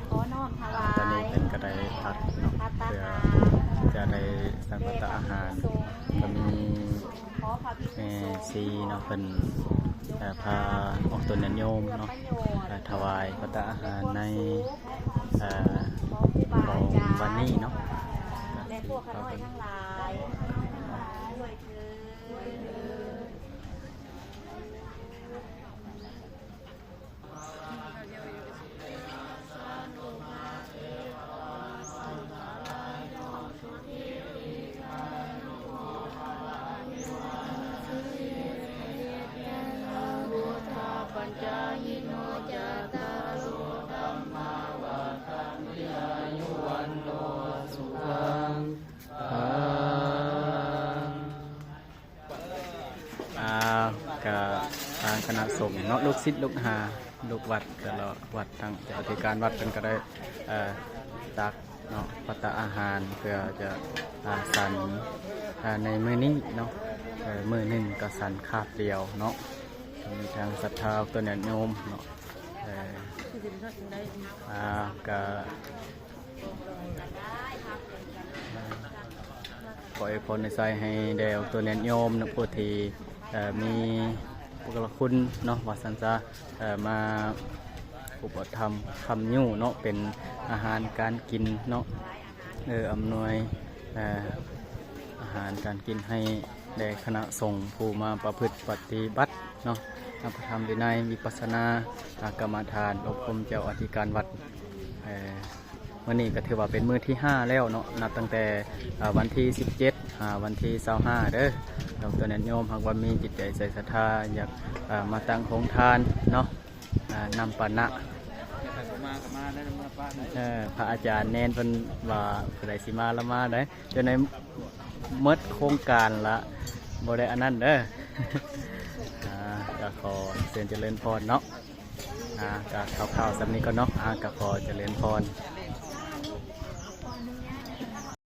ขอน้อมถวายตอนนี้เป็นกระไดพัดเนาะเพื่อจะได้สั่งพัตตาอาหารก็มีแม่ซีเนาะเป็นพาออกตัวเนโยมเนาะถวายพัตตาอาหารในของวันนี้เนาะและพวกขน้อยทั้งหลายด้วยเถิดปัญจยิโนจตารโอธัมมาวาทันติอายุวันโนสุขังกับทางคณะสงฆ์เนาะลูกศิษย์ลูกหาลูกวัดก็เราวัดทางอธิการวัดเป็นก็ได้ตักเนาะพัตตาอาหารเพื่อจะสันในมื้อนี้เนาะมื้อหนึ่งก็สันคาบเดียวเนาะมีทางศรัทธาตัวเนี่ยโยมเนาะก็ขอให้พรในใจให้เดวตัวเนี่ยโยมนักพุทธีมีปุกละคุณเนาะวัดสันจะมาอุปถัมภ์คำยู่เนาะเป็นอาหารการกินเนาะอำนวยอาหารการกินให้แด่คณะสงฆ์ผู้มาประพฤติปฏิบัติเนาะนักธรรมวินัยวิปัสสนากรรมฐานอบรมเจ้าอธิการวัดวันนี้ก็ถือว่าเป็นมื้อที่5แล้วเนาะนับตั้งแต่วันที่17วันที่25เด้อเราตัวนั้นโยมหากว่ามีจิตใจใส่ศรัทธาอยากมาตั้งโครงทานเนาะนำปานะพระอาจารย์เน้นเป็นว่าผู้ใดสิมาละมาได้จนในเมื่อโครงการละบ่ได้อันนั้นเด้อก็ขอเชิญเจริญพรเนาะก็ข่าวๆสำนี้ก็เนาะก็ขอเจริญพร